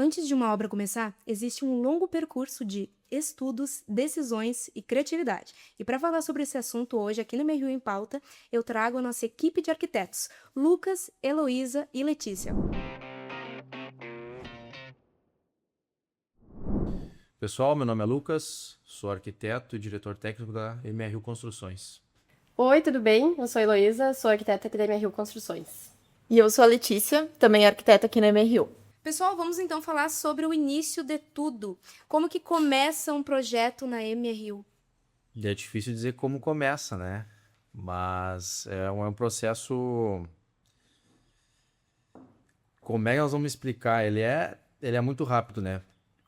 Antes de uma obra começar, existe um longo percurso de estudos, decisões e criatividade. E para falar sobre esse assunto hoje, aqui no MRU em Pauta, eu trago a nossa equipe de arquitetos, Lucas, Heloísa e Letícia. Pessoal, meu nome é Lucas, sou arquiteto e diretor técnico da MRU Construções. Oi, tudo bem? Eu sou a Heloísa, sou arquiteta aqui da MRU Construções. E eu sou a Letícia, também arquiteta aqui na MRU. Pessoal, vamos então falar sobre o início de tudo. Como que começa um projeto na MRU? E é difícil dizer como começa, né? Mas é um processo... Como é que nós vamos explicar? Ele é muito rápido, né?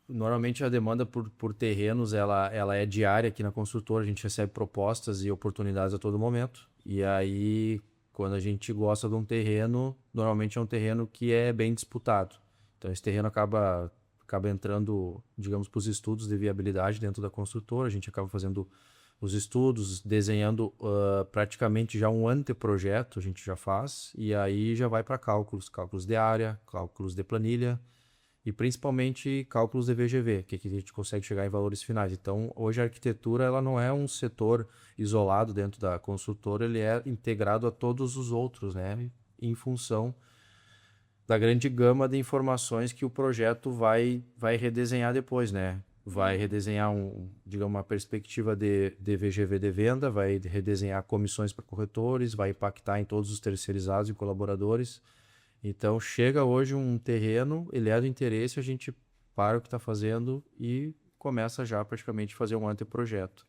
Normalmente a demanda por terrenos, ela é diária aqui na construtora, a gente recebe propostas e oportunidades a todo momento. E aí, quando a gente gosta de um terreno, normalmente é um terreno que é bem disputado. Então esse terreno acaba entrando, digamos, para os estudos de viabilidade dentro da construtora, a gente acaba fazendo os estudos, desenhando praticamente já um anteprojeto, a gente já faz, e aí já vai para cálculos de área, cálculos de planilha, e principalmente cálculos de VGV, que a gente consegue chegar em valores finais. Então, hoje a arquitetura ela não é um setor isolado dentro da construtora, ele é integrado a todos os outros, né? Em função da grande gama de informações que o projeto vai redesenhar depois, né? Vai redesenhar digamos, uma perspectiva de VGV de venda, vai redesenhar comissões para corretores, vai impactar em todos os terceirizados e colaboradores. Então, chega hoje um terreno, ele é do interesse, a gente para o que está fazendo e começa já praticamente a fazer um anteprojeto.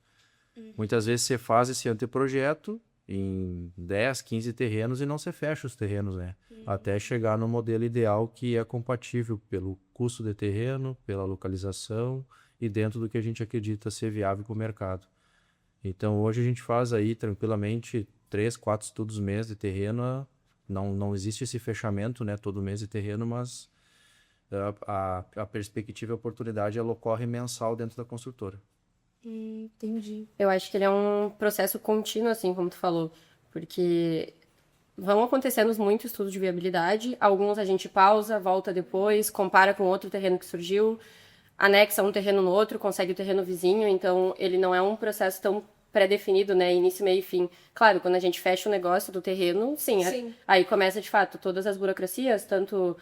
Muitas vezes você faz esse anteprojeto em 10, 15 terrenos e não se fecha os terrenos, né? Até chegar no modelo ideal que é compatível pelo custo de terreno, pela localização e dentro do que a gente acredita ser viável para o mercado. Então, hoje a gente faz aí tranquilamente 3, 4 estudos mês de terreno. Não existe esse fechamento, né, todo mês de terreno, mas a perspectiva e a oportunidade ela ocorre mensal dentro da construtora. Entendi. Eu acho que ele é um processo contínuo, assim, como tu falou, porque vão acontecendo muitos estudos de viabilidade, alguns a gente pausa, volta depois, compara com outro terreno que surgiu, anexa um terreno no outro, consegue o terreno vizinho, então ele não é um processo tão pré-definido, né, início, meio e fim. Claro, quando a gente fecha o negócio do terreno, Sim. aí começa de fato todas as burocracias, tanto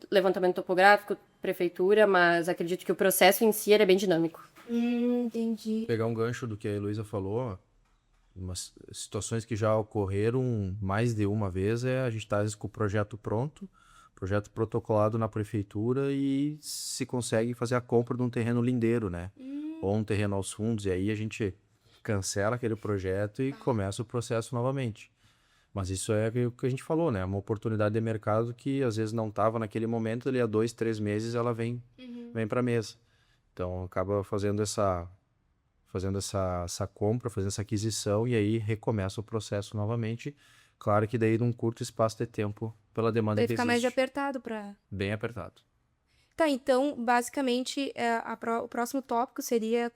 levantamento topográfico, prefeitura, mas acredito que o processo em si ele é bem dinâmico. Entendi. Pegar um gancho do que a Heloísa falou, umas situações que já ocorreram mais de uma vez a gente está com o projeto pronto, projeto protocolado na prefeitura e se consegue fazer a compra de um terreno lindeiro, né? Ou um terreno aos fundos, e aí a gente cancela aquele projeto e começa o processo novamente. Mas isso é o que a gente falou, né? Uma oportunidade de mercado que às vezes não estava naquele momento, ali há 2, 3 meses ela vem para a mesa. Então acaba fazendo essa compra, fazendo essa aquisição e aí recomeça o processo novamente. Claro que daí num curto espaço de tempo pela demanda Daí que fica mais existe. apertado para... Bem apertado. Tá, então, basicamente, o próximo tópico seria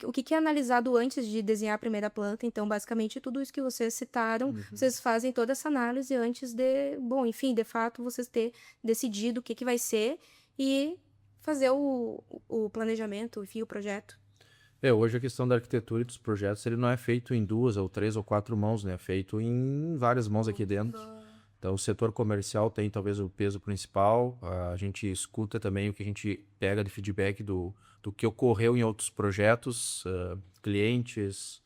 o que é analisado antes de desenhar a primeira planta. Então, basicamente, tudo isso que vocês citaram, vocês fazem toda essa análise antes de, bom, enfim, de fato, vocês ter decidido o que vai ser e fazer o planejamento, enfim, o projeto. Hoje a questão da arquitetura e dos projetos, ele não é feito em 2 ou 3 ou 4 mãos, né? É feito em várias mãos aqui dentro. Então, o setor comercial tem talvez o peso principal. A gente escuta também o que a gente pega de feedback do que ocorreu em outros projetos, clientes,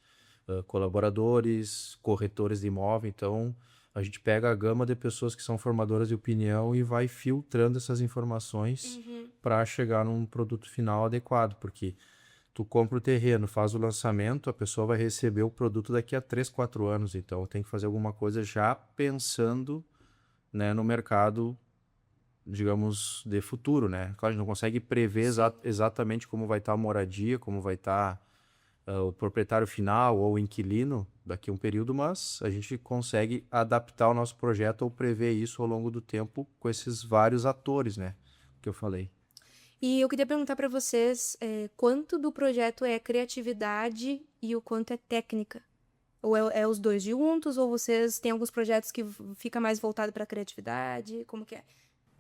colaboradores, corretores de imóvel. Então, a gente pega a gama de pessoas que são formadoras de opinião e vai filtrando essas informações para chegar num produto final adequado, porque tu compra o terreno, faz o lançamento, a pessoa vai receber o produto daqui a 3, 4 anos. Então, tem que fazer alguma coisa já pensando, né, no mercado, digamos, de futuro, né? Claro, a gente não consegue prever exatamente como vai estar a moradia, como vai estar o proprietário final ou o inquilino daqui a um período, mas a gente consegue adaptar o nosso projeto ou prever isso ao longo do tempo com esses vários atores, né? Que eu falei. E eu queria perguntar para vocês quanto do projeto é criatividade e o quanto é técnica? Ou é os dois juntos, ou vocês têm alguns projetos que fica mais voltado para criatividade? Como que é?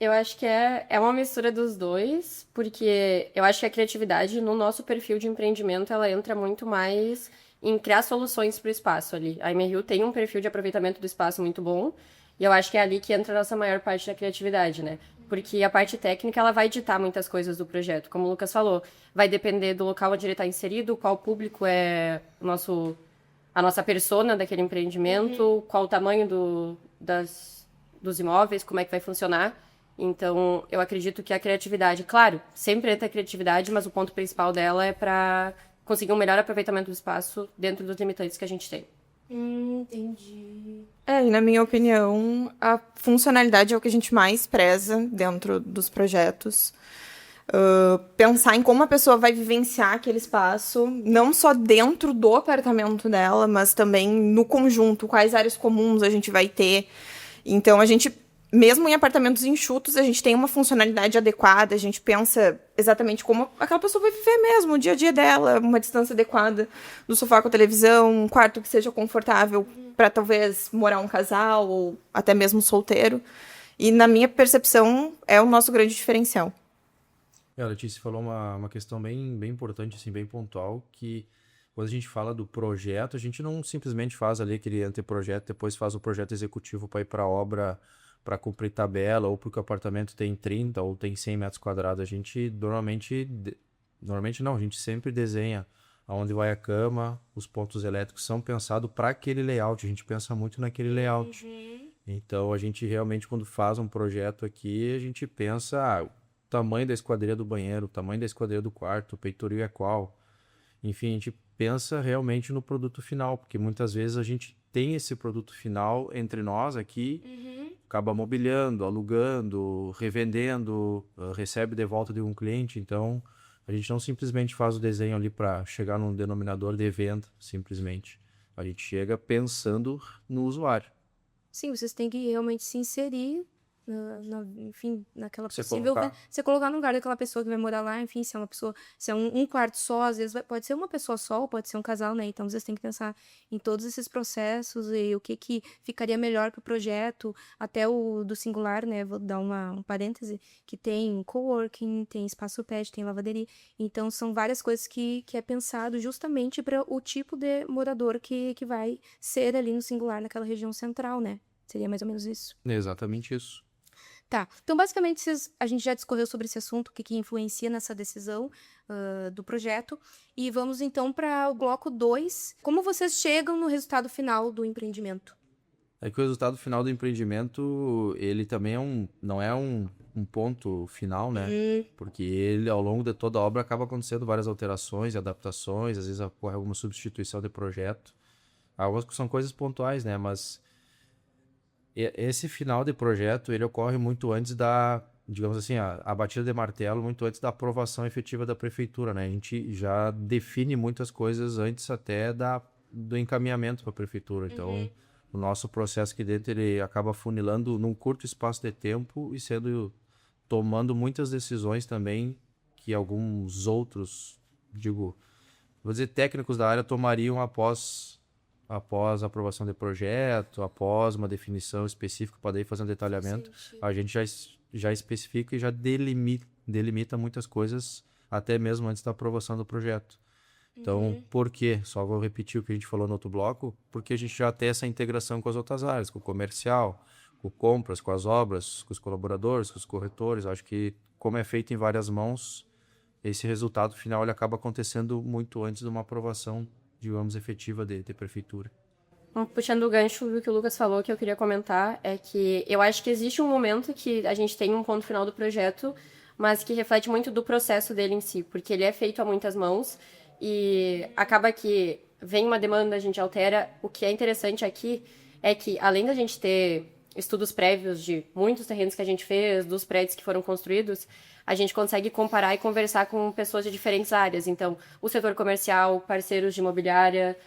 Eu acho que é uma mistura dos dois, porque eu acho que a criatividade no nosso perfil de empreendimento, ela entra muito mais em criar soluções para o espaço ali. A MRU tem um perfil de aproveitamento do espaço muito bom, e eu acho que é ali que entra a nossa maior parte da criatividade, né? Porque a parte técnica, ela vai ditar muitas coisas do projeto. Como o Lucas falou, vai depender do local onde ele está inserido, qual público é a nossa persona daquele empreendimento, qual o tamanho dos imóveis, como é que vai funcionar. Então, eu acredito que a criatividade, claro, sempre entra a criatividade, mas o ponto principal dela é para conseguir um melhor aproveitamento do espaço dentro dos limitantes que a gente tem. Entendi. E na minha opinião, a funcionalidade é o que a gente mais preza dentro dos projetos. Pensar em como a pessoa vai vivenciar aquele espaço, não só dentro do apartamento dela, mas também no conjunto, quais áreas comuns a gente vai ter. Então, a gente, mesmo em apartamentos enxutos, a gente tem uma funcionalidade adequada, a gente pensa exatamente como aquela pessoa vai viver mesmo, o dia a dia dela, uma distância adequada do sofá com a televisão, um quarto que seja confortável para talvez morar um casal ou até mesmo solteiro. E, na minha percepção, é o nosso grande diferencial. A Letícia falou uma questão bem importante, assim, bem pontual, que quando a gente fala do projeto, a gente não simplesmente faz ali aquele anteprojeto, depois faz o projeto executivo para ir para a obra, para cumprir tabela, ou porque o apartamento tem 30 ou tem 100 metros quadrados. A gente normalmente não, a gente sempre desenha aonde vai a cama, os pontos elétricos são pensados para aquele layout, a gente pensa muito naquele layout. Então, a gente realmente, quando faz um projeto aqui, a gente pensa... o tamanho da esquadria do banheiro, o tamanho da esquadria do quarto, o peitoril é qual. Enfim, a gente pensa realmente no produto final, porque muitas vezes a gente tem esse produto final entre nós aqui, acaba mobiliando, alugando, revendendo, recebe de volta de um cliente. Então, a gente não simplesmente faz o desenho ali para chegar num denominador de venda, simplesmente. A gente chega pensando no usuário. Sim, vocês têm que realmente se inserir enfim, naquela Você possível... colocar. Você colocar no lugar daquela pessoa que vai morar lá, enfim, se é uma pessoa... Se é um quarto só, às vezes pode ser uma pessoa só, ou pode ser um casal, né? Então, vocês têm que pensar em todos esses processos e o que ficaria melhor para o projeto, até o do singular, né? Vou dar um parêntese, que tem coworking, tem espaço pet, tem lavanderia. Então, são várias coisas que é pensado justamente para o tipo de morador que vai ser ali no singular, naquela região central, né? Seria mais ou menos isso. Exatamente isso. Tá, então basicamente a gente já discorreu sobre esse assunto, o que influencia nessa decisão do projeto, e vamos então para o bloco 2. Como vocês chegam no resultado final do empreendimento? É que o resultado final do empreendimento, ele também não é um ponto final, né? Porque ele, ao longo de toda a obra, acaba acontecendo várias alterações e adaptações, às vezes ocorre alguma substituição de projeto. Algumas são coisas pontuais, né? Mas esse final de projeto, ele ocorre muito antes digamos assim, a batida de martelo, muito antes da aprovação efetiva da prefeitura, né? A gente já define muitas coisas antes até do encaminhamento para a prefeitura. Então, o nosso processo aqui dentro, ele acaba funilando num curto espaço de tempo e tomando muitas decisões também que alguns outros, vou dizer, técnicos da área tomariam após a aprovação de projeto, após uma definição específica para daí fazer um detalhamento. A gente já especifica e já delimita muitas coisas até mesmo antes da aprovação do projeto. Então, por quê? Só vou repetir o que a gente falou no outro bloco, porque a gente já tem essa integração com as outras áreas, com o comercial, com compras, com as obras, com os colaboradores, com os corretores. Acho que, como é feito em várias mãos, esse resultado final ele acaba acontecendo muito antes de uma aprovação, digamos, efetiva de prefeitura. Puxando o gancho do que o Lucas falou, que eu queria comentar, é que eu acho que existe um momento que a gente tem um ponto final do projeto, mas que reflete muito do processo dele em si, porque ele é feito a muitas mãos e acaba que vem uma demanda, a gente altera. O que é interessante aqui é que, além da gente ter estudos prévios de muitos terrenos que a gente fez, dos prédios que foram construídos, a gente consegue comparar e conversar com pessoas de diferentes áreas. Então, o setor comercial, parceiros de imobiliária,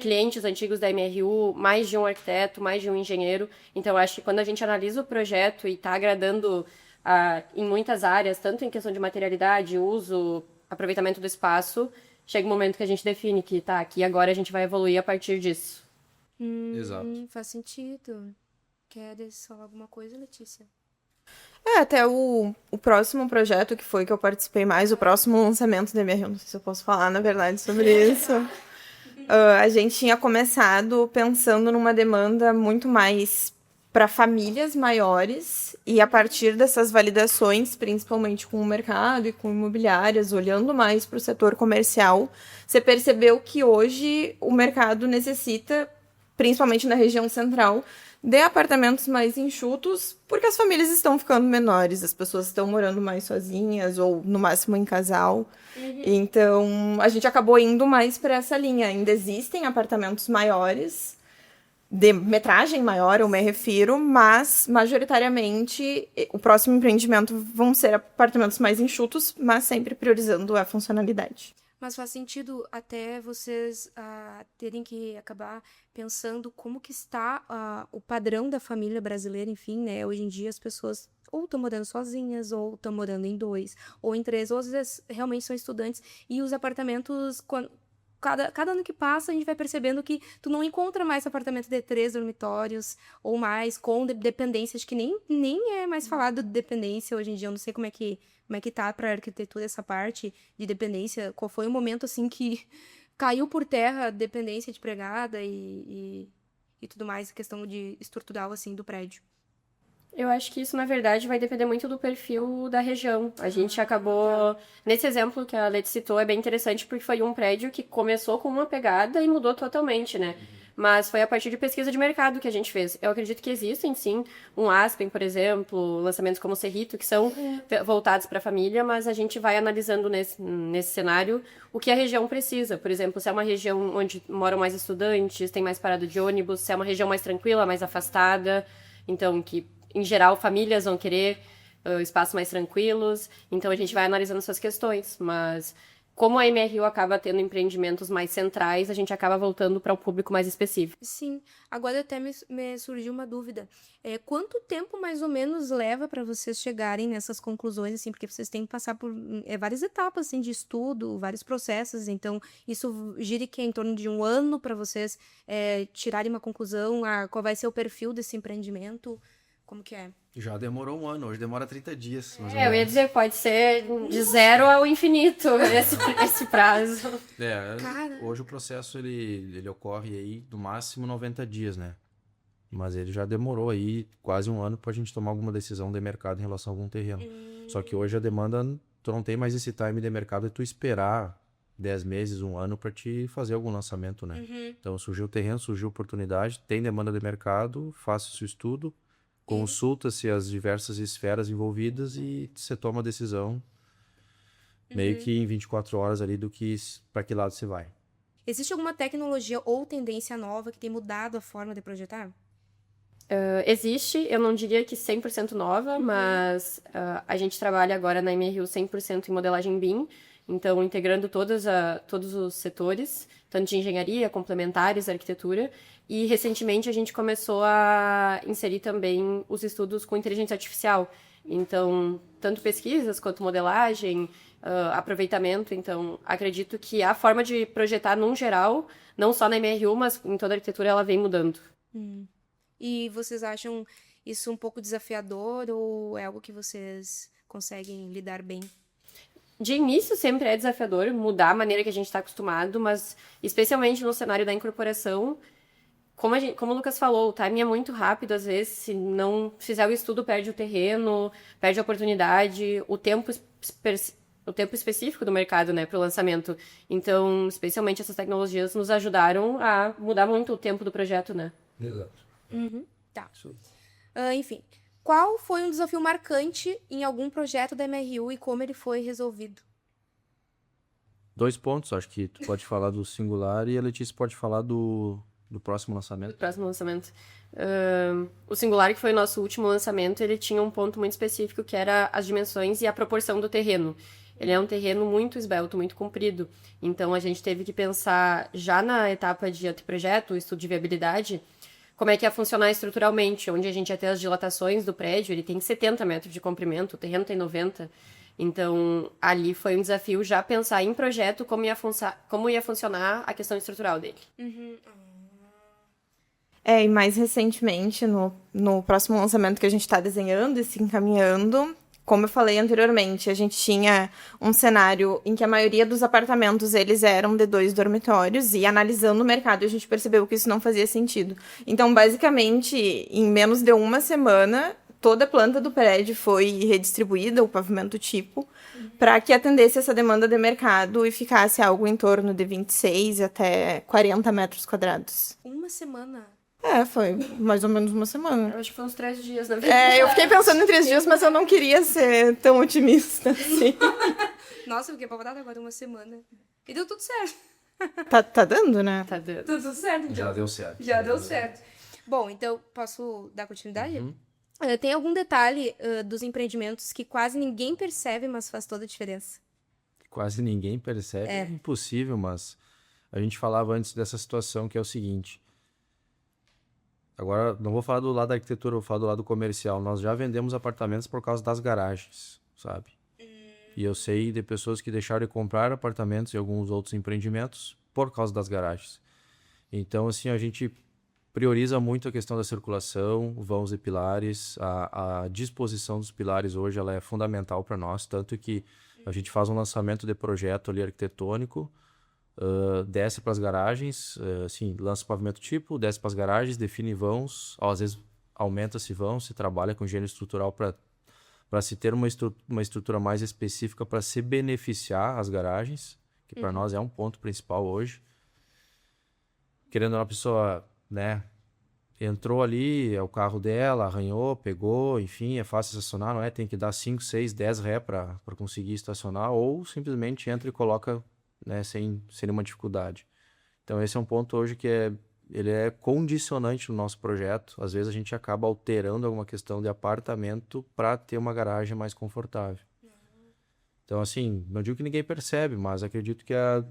clientes antigos da MRU, mais de um arquiteto, mais de um engenheiro. Então, acho que quando a gente analisa o projeto e está agradando em muitas áreas, tanto em questão de materialidade, uso, aproveitamento do espaço, chega um momento que a gente define que aqui agora a gente vai evoluir a partir disso. Exato. Faz sentido. Queres falar alguma coisa, Letícia? Até o próximo projeto que eu participei mais, o próximo lançamento da MRU, não sei se eu posso falar, na verdade, sobre isso. A gente tinha começado pensando numa demanda muito mais para famílias maiores e a partir dessas validações, principalmente com o mercado e com imobiliárias, olhando mais para o setor comercial, você percebeu que hoje o mercado necessita, principalmente na região central, de apartamentos mais enxutos, porque as famílias estão ficando menores, as pessoas estão morando mais sozinhas ou no máximo em casal. Então, a gente acabou indo mais para essa linha. Ainda existem apartamentos maiores, de metragem maior, eu me refiro, mas majoritariamente o próximo empreendimento vão ser apartamentos mais enxutos, mas sempre priorizando a funcionalidade. Mas faz sentido até vocês terem que acabar pensando como que está o padrão da família brasileira, enfim, né? Hoje em dia as pessoas ou estão morando sozinhas, ou estão morando em 2, ou em 3, ou às vezes realmente são estudantes. E os apartamentos, cada ano que passa, a gente vai percebendo que tu não encontra mais apartamento de 3 dormitórios ou mais, com dependências, que nem é mais falado de dependência hoje em dia. Eu não sei como é que tá para arquitetura essa parte de dependência. Qual foi o momento, assim, que caiu por terra a dependência de empregada e tudo mais, a questão de estrutural, assim, do prédio? Eu acho que isso, na verdade, vai depender muito do perfil da região. A gente acabou... Nesse exemplo que a Leti citou, é bem interessante porque foi um prédio que começou com uma pegada e mudou totalmente, né? Mas foi a partir de pesquisa de mercado que a gente fez. Eu acredito que existem, sim, um Aspen, por exemplo, lançamentos como o Cerrito, que são voltados para a família, mas a gente vai analisando nesse cenário o que a região precisa. Por exemplo, se é uma região onde moram mais estudantes, tem mais parada de ônibus, se é uma região mais tranquila, mais afastada, então que, em geral, famílias vão querer espaços mais tranquilos, então a gente vai analisando essas questões, mas... Como a MRU acaba tendo empreendimentos mais centrais, a gente acaba voltando para o público mais específico. Sim. Agora até me surgiu uma dúvida. Quanto tempo mais ou menos leva para vocês chegarem nessas conclusões, assim, porque vocês têm que passar por várias etapas, assim, de estudo, vários processos, então isso gira que em torno de 1 ano para vocês tirarem uma conclusão, qual vai ser o perfil desse empreendimento, como que é? Já demorou 1 ano, hoje demora 30 dias. Mais ou Eu ia menos. dizer, pode ser de 0 ao infinito esse prazo. Cara. Hoje o processo ele ocorre aí no máximo 90 dias, né? Mas ele já demorou aí quase 1 ano pra gente tomar alguma decisão de mercado em relação a algum terreno. Só que hoje a demanda, tu não tem mais esse time de mercado de tu esperar 10 meses, 1 ano pra te fazer algum lançamento, né? Então surgiu o terreno, surgiu a oportunidade, tem demanda de mercado, faça-se o estudo, consulta-se as diversas esferas envolvidas e você toma a decisão meio que em 24 horas ali do que para que lado você vai. Existe alguma tecnologia ou tendência nova que tem mudado a forma de projetar? Existe, eu não diria que 100% nova, mas a gente trabalha agora na MRU 100% em modelagem BIM, então integrando todos os setores, tanto de engenharia, complementares, arquitetura, e recentemente a gente começou a inserir também os estudos com inteligência artificial, então tanto pesquisas quanto modelagem, aproveitamento, então acredito que a forma de projetar num geral, não só na MRU, mas em toda a arquitetura, ela vem mudando. E vocês acham isso um pouco desafiador ou é algo que vocês conseguem lidar bem? De início sempre é desafiador mudar a maneira que a gente está acostumado, mas especialmente no cenário da incorporação, como o Lucas falou, o timing é muito rápido, às vezes, se não fizer o estudo, perde o terreno, perde a oportunidade, o tempo específico do mercado, né, para o lançamento. Então, especialmente essas tecnologias nos ajudaram a mudar muito o tempo do projeto, né? Exato. Tá. Enfim, qual foi um desafio marcante em algum projeto da MRU e como ele foi resolvido? 2 pontos, acho que tu pode falar do singular e a Letícia pode falar do próximo lançamento. Próximo lançamento. O singular, que foi o nosso último lançamento, ele tinha um ponto muito específico, que era as dimensões e a proporção do terreno. Ele é um terreno muito esbelto, muito comprido. Então, a gente teve que pensar, já na etapa de anteprojeto, o estudo de viabilidade, como é que ia funcionar estruturalmente, onde a gente ia ter as dilatações do prédio, ele tem 70 metros de comprimento, o terreno tem 90. Então, ali foi um desafio já pensar em projeto como ia funcionar a questão estrutural dele. E mais recentemente, no próximo lançamento que a gente está desenhando e se encaminhando, como eu falei anteriormente, a gente tinha um cenário em que a maioria dos apartamentos eles eram de 2 dormitórios e analisando o mercado a gente percebeu que isso não fazia sentido. Então, basicamente, em menos de uma semana, toda a planta do prédio foi redistribuída, o pavimento tipo, para que atendesse essa demanda de mercado e ficasse algo em torno de 26 até 40 metros quadrados. Uma semana. Foi mais ou menos uma semana. Eu acho que foi uns 3 dias, na verdade. Eu fiquei pensando em 3 dias, mas eu não queria ser tão otimista assim. Nossa, eu fiquei apavorada agora uma semana. E deu tudo certo. Tá dando, né? Tá dando. Deu tudo certo, então. Já deu certo. Já deu certo. Bom, então, posso dar continuidade? Uhum. Tem algum detalhe dos empreendimentos que quase ninguém percebe, mas faz toda a diferença? Quase ninguém percebe. É impossível, mas a gente falava antes dessa situação que é o seguinte. Agora, não vou falar do lado da arquitetura, vou falar do lado comercial. Nós já vendemos apartamentos por causa das garagens, sabe? E eu sei de pessoas que deixaram de comprar apartamentos e alguns outros empreendimentos por causa das garagens. Então, assim, a gente prioriza muito a questão da circulação, vãos e pilares. A disposição dos pilares hoje ela é fundamental para nós, tanto que a gente faz um lançamento de projeto ali arquitetônico, desce para as garagens, assim, lança o pavimento tipo, desce para as garagens, define vãos, às vezes aumenta-se vão, se trabalha com engenharia estrutural para se ter uma estrutura mais específica para se beneficiar as garagens, que para nós é um ponto principal hoje. Querendo uma pessoa, né, entrou ali, é o carro dela, arranhou, pegou, enfim, é fácil estacionar, não é? Tem que dar 5, 6, 10 ré para conseguir estacionar, ou simplesmente entra e coloca, né, sem nenhuma dificuldade. Então esse é um ponto hoje que ele é condicionante no nosso projeto. Às vezes a gente acaba alterando alguma questão de apartamento para ter uma garagem mais confortável. Então assim, não digo que ninguém percebe, mas acredito que a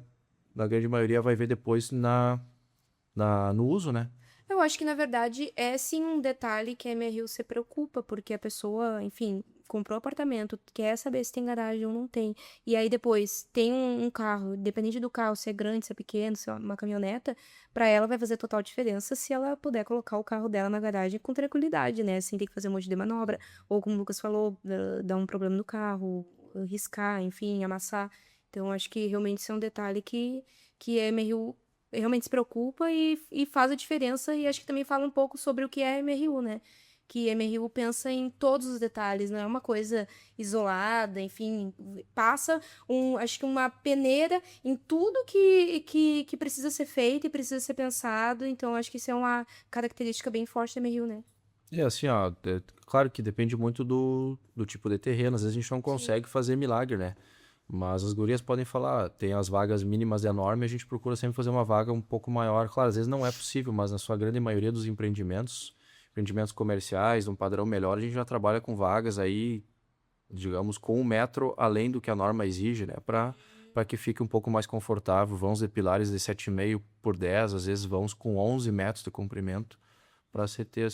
grande maioria vai ver depois no uso, né? Eu acho que, na verdade, é sim um detalhe que a MRU se preocupa, porque a pessoa, enfim, comprou apartamento, quer saber se tem garagem ou não tem. E aí depois tem um carro, dependente do carro, se é grande, se é pequeno, se é uma caminhoneta, para ela vai fazer total diferença se ela puder colocar o carro dela na garagem com tranquilidade, né? Sem ter que fazer um monte de manobra, ou como o Lucas falou, dar um problema no carro, riscar, enfim, amassar. Então, acho que realmente isso é um detalhe que a MRU realmente se preocupa e faz a diferença, e acho que também fala um pouco sobre o que é a MRU, né? Que a MRU pensa em todos os detalhes, não é uma coisa isolada, enfim, passa acho que uma peneira em tudo que precisa ser feito e precisa ser pensado, então acho que isso é uma característica bem forte da MRU, né? Assim, ó, claro que depende muito do tipo de terreno, às vezes a gente não consegue fazer milagre, né? Mas as gurias podem falar, tem as vagas mínimas da norma e a gente procura sempre fazer uma vaga um pouco maior. Claro, às vezes não é possível, mas na sua grande maioria dos empreendimentos comerciais, um padrão melhor, a gente já trabalha com vagas aí, digamos, com 1 metro além do que a norma exige, né? Para que fique um pouco mais confortável. Vãos de pilares de 7,5 por 10, às vezes vãos com 11 metros de comprimento, para você ter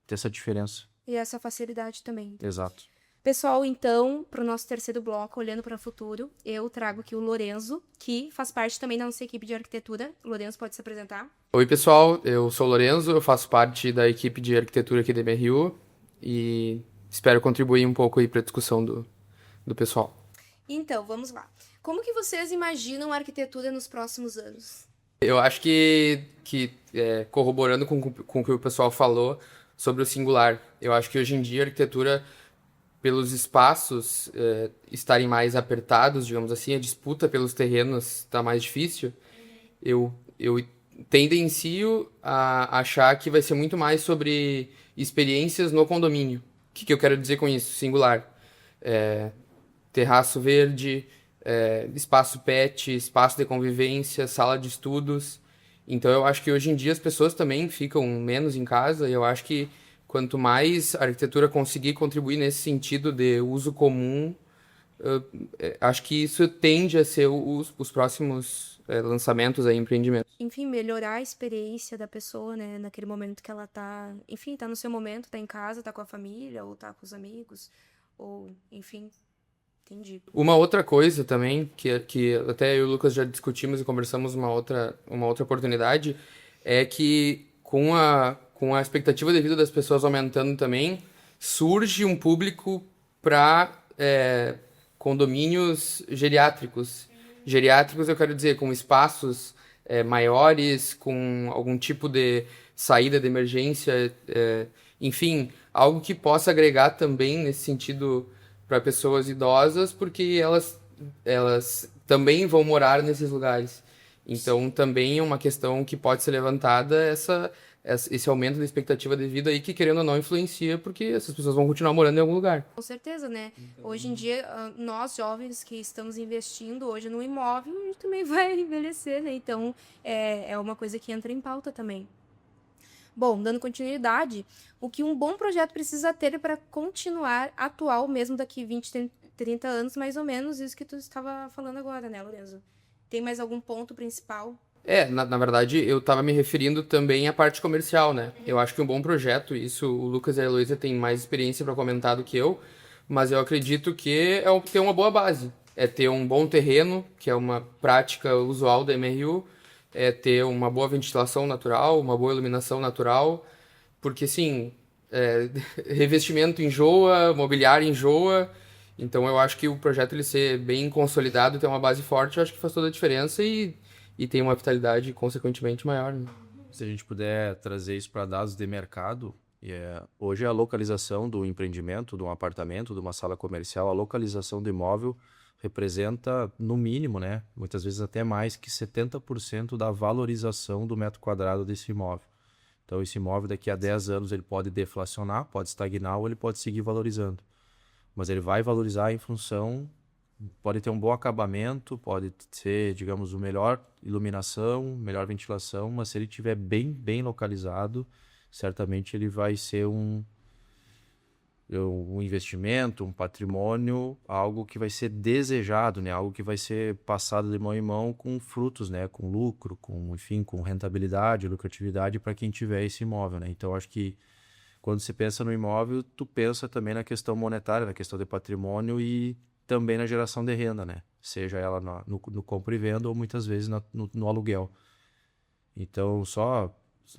essa diferença. E essa facilidade também. Exato. Pessoal, então, para o nosso terceiro bloco, olhando para o futuro, eu trago aqui o Lorenzo, que faz parte também da nossa equipe de arquitetura. O Lorenzo pode se apresentar. Oi, pessoal, eu sou o Lorenzo, eu faço parte da equipe de arquitetura aqui da MRU e espero contribuir um pouco aí para a discussão do pessoal. Então, vamos lá. Como que vocês imaginam a arquitetura nos próximos anos? Eu acho que corroborando com o que o pessoal falou sobre o singular, eu acho que hoje em dia a arquitetura, pelos espaços estarem mais apertados, digamos assim, a disputa pelos terrenos está mais difícil, eu tendencio a achar que vai ser muito mais sobre experiências no condomínio. O que eu quero dizer com isso? Singular. Terraço verde, espaço pet, espaço de convivência, sala de estudos. Então eu acho que hoje em dia as pessoas também ficam menos em casa e eu acho que quanto mais a arquitetura conseguir contribuir nesse sentido de uso comum, acho que isso tende a ser os próximos lançamentos aí, empreendimentos. Enfim, melhorar a experiência da pessoa, né? Naquele momento que ela tá... Enfim, tá no seu momento, tá em casa, tá com a família, ou tá com os amigos, ou... Enfim, entendi. Uma outra coisa também, que até eu e o Lucas já discutimos e conversamos uma outra oportunidade, é que com a expectativa de vida das pessoas aumentando também, surge um público para condomínios geriátricos. Geriátricos, eu quero dizer, com espaços maiores, com algum tipo de saída de emergência, enfim, algo que possa agregar também nesse sentido para pessoas idosas, porque elas também vão morar nesses lugares. Então, também é uma questão que pode ser levantada esse aumento da expectativa de vida aí, que querendo ou não influencia, porque essas pessoas vão continuar morando em algum lugar. Com certeza, né? Hoje em dia, nós jovens que estamos investindo hoje no imóvel, a gente também vai envelhecer, né? Então, é uma coisa que entra em pauta também. Bom, dando continuidade, o que um bom projeto precisa ter para continuar atual mesmo daqui 20, 30 anos, mais ou menos, isso que tu estava falando agora, né, Lorenzo? Tem mais algum ponto principal? Na verdade, eu estava me referindo também à parte comercial, né? Eu acho que um bom projeto, isso o Lucas e a Heloísa têm mais experiência para comentar do que eu, mas eu acredito que ter uma boa base. É ter um bom terreno, que é uma prática usual da MRU, é ter uma boa ventilação natural, uma boa iluminação natural, porque, sim, revestimento enjoa, mobiliário enjoa, então eu acho que o projeto ele ser bem consolidado, ter uma base forte, eu acho que faz toda a diferença e tem uma vitalidade consequentemente maior, né? Se a gente puder trazer isso para dados de mercado, hoje a localização do empreendimento, de um apartamento, de uma sala comercial, a localização do imóvel representa, no mínimo, né, muitas vezes até mais que 70% da valorização do metro quadrado desse imóvel. Então, esse imóvel daqui a 10 anos ele pode deflacionar, pode estagnar ou ele pode seguir valorizando. Mas ele vai valorizar em função, pode ter um bom acabamento, pode ser, digamos, o melhor iluminação, melhor ventilação, mas se ele estiver bem localizado, certamente ele vai ser um investimento, um patrimônio, algo que vai ser desejado, né? Algo que vai ser passado de mão em mão com frutos, né? Com lucro, enfim, com rentabilidade, lucratividade para quem tiver esse imóvel, né? Então, acho que quando você pensa no imóvel, tu pensa também na questão monetária, na questão de patrimônio e também na geração de renda, né? Seja ela no compra e venda ou muitas vezes no aluguel. Então,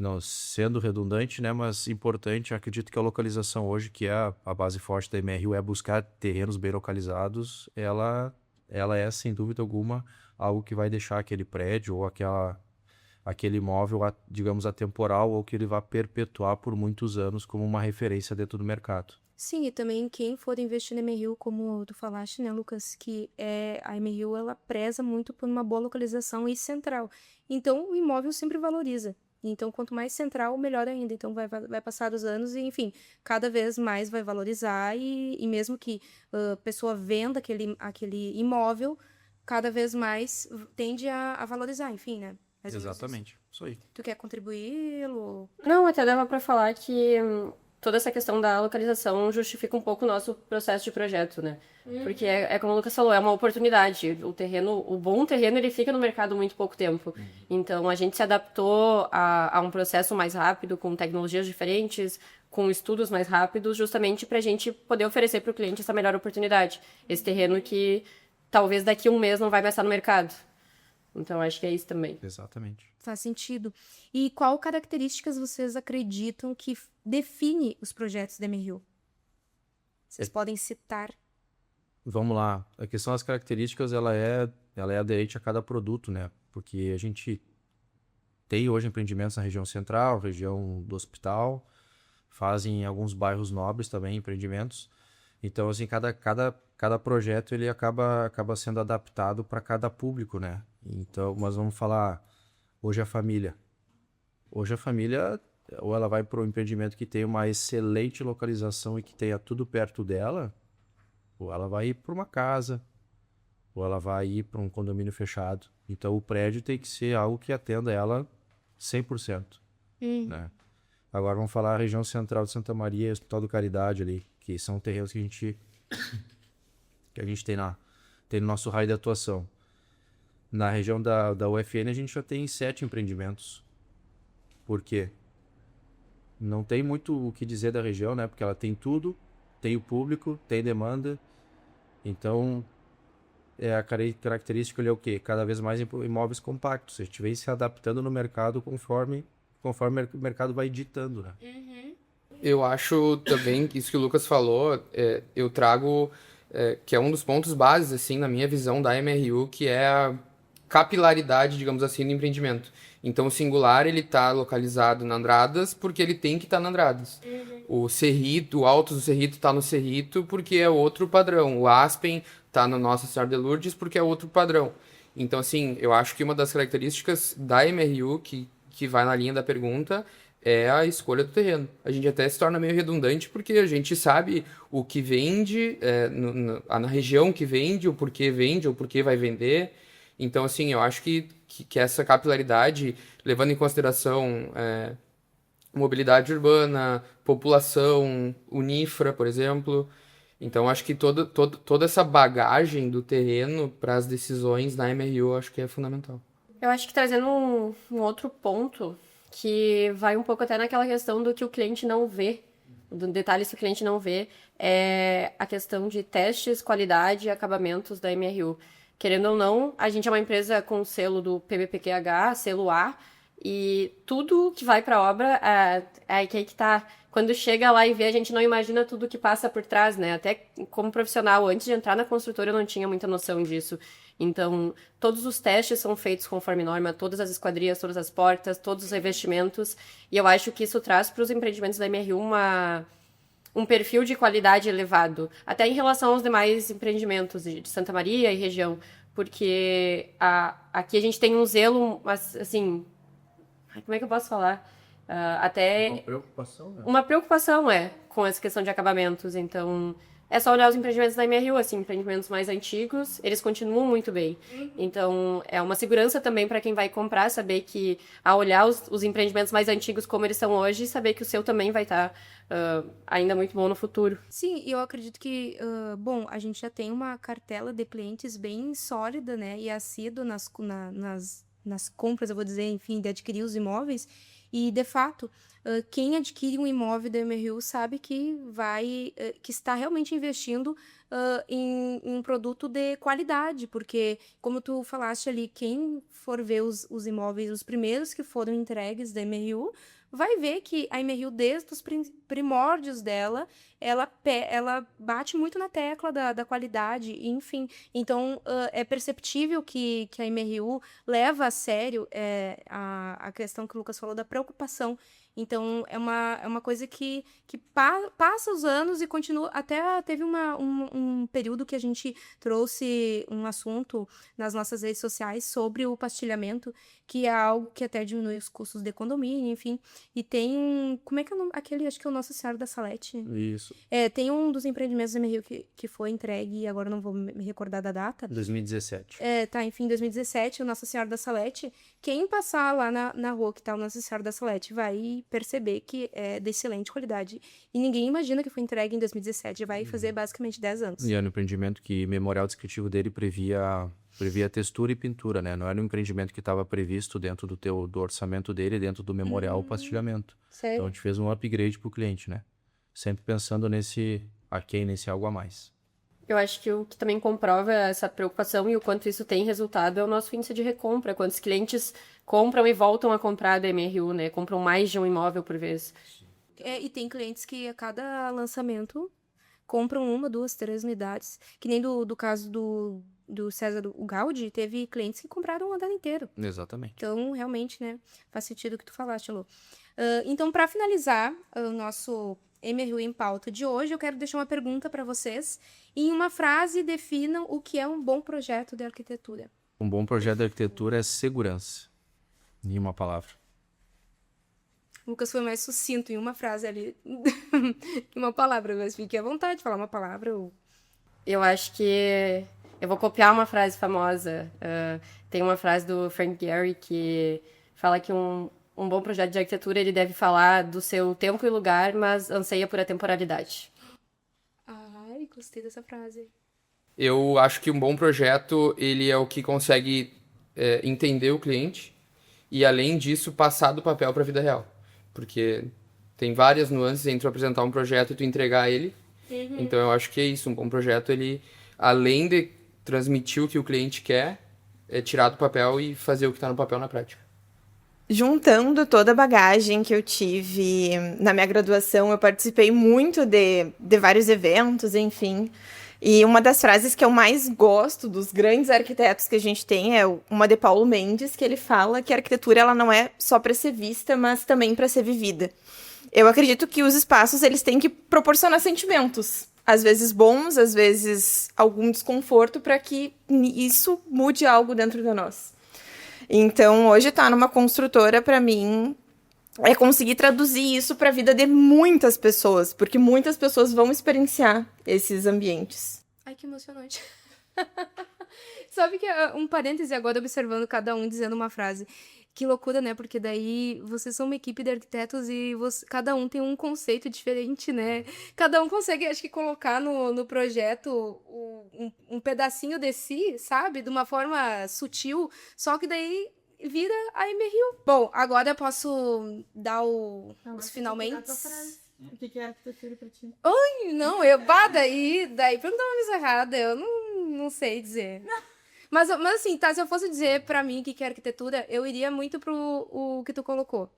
não sendo redundante, né, mas importante, acredito que a localização hoje, que é a base forte da MRU, é buscar terrenos bem localizados, ela é, sem dúvida alguma, algo que vai deixar aquele prédio ou aquele imóvel, digamos, atemporal, ou que ele vai perpetuar por muitos anos como uma referência dentro do mercado. Sim, e também quem for investir na MRU, como tu falaste, né, Lucas, que a MRU, ela preza muito por uma boa localização e central. Então, o imóvel sempre valoriza. Então, quanto mais central, melhor ainda. Então, vai passar os anos e, enfim, cada vez mais vai valorizar e mesmo que a pessoa venda aquele imóvel, cada vez mais tende a valorizar, enfim, né? Exatamente, isso aí. Tu quer contribuir, Lu? Não, até dava para falar que toda essa questão da localização justifica um pouco o nosso processo de projeto, né? Porque é como o Lucas falou, é uma oportunidade. O bom terreno, ele fica no mercado muito pouco tempo. Então, a gente se adaptou a um processo mais rápido, com tecnologias diferentes, com estudos mais rápidos, justamente para a gente poder oferecer para o cliente essa melhor oportunidade. Esse terreno que talvez daqui a um mês não vai mais estar no mercado. Então, acho que é isso também. Exatamente. Faz sentido. E qual características vocês acreditam que define os projetos da MRU? Vocês podem citar. Vamos lá. A questão das características, ela é aderente a cada produto, né? Porque a gente tem hoje empreendimentos na região central, região do hospital, fazem em alguns bairros nobres também empreendimentos. Então, assim, cada projeto ele acaba sendo adaptado para cada público, né? Então, mas vamos falar hoje a família. Hoje a família, ou ela vai para um empreendimento que tem uma excelente localização e que tenha tudo perto dela, ou ela vai ir para uma casa, ou ela vai ir para um condomínio fechado. Então, o prédio tem que ser algo que atenda ela 100%. Né? Agora, vamos falar a região central de Santa Maria e Hospital do Caridade ali, que são terrenos que a gente tem no nosso raio de atuação. Na região da UFN, a gente já tem 7 empreendimentos. Por quê? Não tem muito o que dizer da região, né? Porque ela tem tudo, tem o público, tem demanda. Então, a característica ali é o quê? Cada vez mais imóveis compactos. A gente vem se adaptando no mercado conforme conforme o mercado vai ditando, né? Eu acho também que isso que o Lucas falou, eu trago, que é um dos pontos bases, assim, na minha visão da MRU, que é a capilaridade, digamos assim, do empreendimento. Então, o Singular, ele tá localizado na Andradas porque ele tem que estar na Andradas. O Cerrito, o Altos do Cerrito tá no Cerrito porque é outro padrão. O Aspen tá no Nossa Senhora de Lourdes porque é outro padrão. Então, assim, eu acho que uma das características da MRU, que vai na linha da pergunta, é a escolha do terreno. A gente até se torna meio redundante porque a gente sabe o que vende, na região que vende, o porquê vai vender. Então, assim, eu acho que essa capilaridade, levando em consideração mobilidade urbana, população, Unifra, por exemplo. Então, acho que toda essa bagagem do terreno para as decisões na MRU, acho que é fundamental. Eu acho que trazendo um outro ponto, que vai um pouco até naquela questão do que o cliente não vê, do detalhes que o cliente não vê, é a questão de testes, qualidade e acabamentos da MRU. Querendo ou não, a gente é uma empresa com selo do PBPQH, selo A, e tudo que vai para a obra, aí que tá. Quando chega lá e vê, a gente não imagina tudo que passa por trás, né? Até como profissional, antes de entrar na construtora, eu não tinha muita noção disso. Então, todos os testes são feitos conforme norma, todas as esquadrias, todas as portas, todos os revestimentos, e eu acho que isso traz para os empreendimentos da MRU um perfil de qualidade elevado, até em relação aos demais empreendimentos de Santa Maria e região, porque aqui a gente tem um zelo, assim, como é que eu posso falar? Até Uma preocupação, né? uma preocupação, com essa questão de acabamentos. Então, é só olhar os empreendimentos da MRU, assim, empreendimentos mais antigos, eles continuam muito bem. Então, é uma segurança também para quem vai comprar, saber que, ao olhar os empreendimentos mais antigos como eles são hoje, saber que o seu também vai estar ainda muito bom no futuro. Sim, e eu acredito que, bom, a gente já tem uma cartela de clientes bem sólida, né, e assídua nas compras, eu vou dizer, enfim, de adquirir os imóveis. E, de fato, quem adquire um imóvel da MRU sabe que que está realmente investindo em um produto de qualidade, porque, como tu falaste ali, quem for ver os imóveis, os primeiros que foram entregues da MRU, vai ver que a MRU, desde os primórdios dela, ela bate muito na tecla da qualidade, enfim. Então, é perceptível que a MRU leva a sério a questão que o Lucas falou da preocupação. Então, é uma coisa que passa os anos e continua. Até teve um período que a gente trouxe um assunto nas nossas redes sociais sobre o pastilhamento, que é algo que até diminui os custos de condomínio, enfim. E tem como é que é o nome? Aquele, acho que é o Nossa Senhora da Salete. Isso. Tem um dos empreendimentos da MRU que foi entregue, e agora não vou me recordar da data. 2017. Enfim, 2017, o Nossa Senhora da Salete. Quem passar lá na rua que tá o Nossa Senhora da Salete vai perceber que é de excelente qualidade. E ninguém imagina que foi entregue em 2017, já vai fazer basicamente 10 anos. E era um empreendimento que o memorial descritivo dele previa textura e pintura, né? Não era um empreendimento que estava previsto dentro do orçamento dele, dentro do memorial, o pastilhamento. Sério? Então a gente fez um upgrade pro cliente, né? Sempre pensando nesse algo a mais. Eu acho que o que também comprova essa preocupação e o quanto isso tem resultado é o nosso índice de recompra. Quantos clientes compram e voltam a comprar da MRU, né? Compram mais de um imóvel por vez. E tem clientes que a cada lançamento compram 1, 2, 3 unidades. Que nem do caso do César Gaudi, teve clientes que compraram o andar inteiro. Exatamente. Então, realmente, né, faz sentido o que tu falaste, Alô. Então, para finalizar o nosso MRU em pauta de hoje, eu quero deixar uma pergunta para vocês. Em uma frase, definam o que é um bom projeto de arquitetura. Um bom projeto de arquitetura é segurança. Em uma palavra. O Lucas foi mais sucinto em uma frase ali. Em uma palavra, mas fique à vontade de falar uma palavra. Eu acho que eu vou copiar uma frase famosa. Tem uma frase do Frank Gehry que fala que um bom projeto de arquitetura ele deve falar do seu tempo e lugar, mas anseia por a temporalidade. Ai, gostei dessa frase. Eu acho que um bom projeto, ele é o que consegue entender o cliente e, além disso, passar do papel para a vida real. Porque tem várias nuances entre apresentar um projeto e tu entregar ele. Uhum. Então, eu acho que é isso. Um bom projeto, ele, além de transmitir o que o cliente quer, é tirar do papel e fazer o que está no papel na prática. Juntando toda a bagagem que eu tive na minha graduação, eu participei muito de vários eventos, enfim. E uma das frases que eu mais gosto dos grandes arquitetos que a gente tem é uma de Paulo Mendes, que ele fala que a arquitetura ela não é só para ser vista, mas também para ser vivida. Eu acredito que os espaços eles têm que proporcionar sentimentos, às vezes bons, às vezes algum desconforto, para que isso mude algo dentro de nós. Então, hoje estar numa construtora, para mim, é conseguir traduzir isso para a vida de muitas pessoas, porque muitas pessoas vão experienciar esses ambientes. Ai, que emocionante. Sabe que um parêntese agora, observando cada um dizendo uma frase. Que loucura, né? Porque daí vocês são uma equipe de arquitetos e cada um tem um conceito diferente, né? Cada um consegue, acho que, colocar no projeto um pedacinho de si, sabe? De uma forma sutil, só que daí vira a Emeril. Bom, agora eu posso dar os finalmente. O que é arquitetura pra ti? Não, daí perguntou uma coisa errada, eu não sei dizer. Mas assim, tá, se eu fosse dizer pra mim o que é arquitetura, eu iria muito pro o que tu colocou,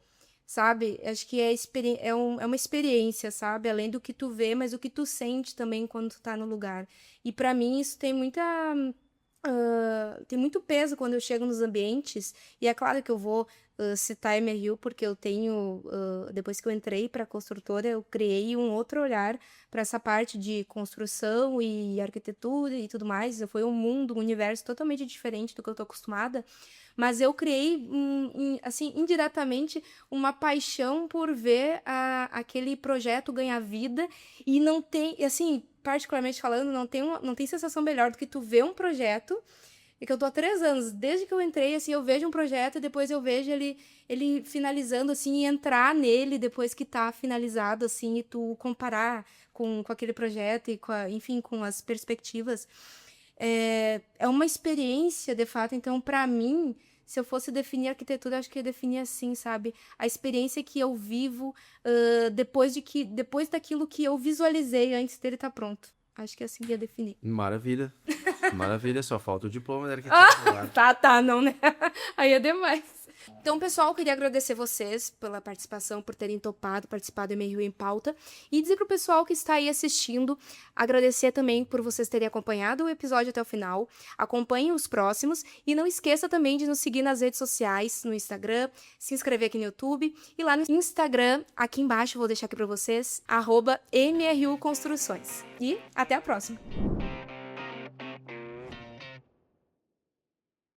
sabe? Acho que é uma experiência, sabe? Além do que tu vê, mas o que tu sente também quando tu tá no lugar. E pra mim isso tem tem muito peso quando eu chego nos ambientes, e é claro que eu vou citar Emeril, porque eu tenho, depois que eu entrei para a construtora, eu criei um outro olhar para essa parte de construção e arquitetura e tudo mais. Foi um mundo, um universo totalmente diferente do que eu estou acostumada, mas eu criei, assim, indiretamente, uma paixão por ver aquele projeto ganhar vida, e não tem, assim, particularmente falando, não tem sensação melhor do que tu ver um projeto. É que eu tô há 3 anos, desde que eu entrei, assim, eu vejo um projeto e depois eu vejo ele finalizando, assim, e entrar nele depois que tá finalizado, assim, e tu comparar com aquele projeto e enfim, com as perspectivas. É uma experiência, de fato. Então, para mim, se eu fosse definir arquitetura, acho que eu ia definir assim, sabe? A experiência que eu vivo depois daquilo que eu visualizei antes dele estar pronto. Acho que assim ia definir. Maravilha. Maravilha, só falta o diploma da arquitetura. Tá, não, né? Aí é demais. Então, pessoal, eu queria agradecer vocês pela participação, por terem topado participar do Emeril em Pauta, e dizer pro pessoal que está aí assistindo, agradecer também por vocês terem acompanhado o episódio até o final. Acompanhem os próximos e não esqueça também de nos seguir nas redes sociais, no Instagram, se inscrever aqui no YouTube e lá no Instagram, aqui embaixo, vou deixar aqui para vocês, @MRU Construções. E até a próxima!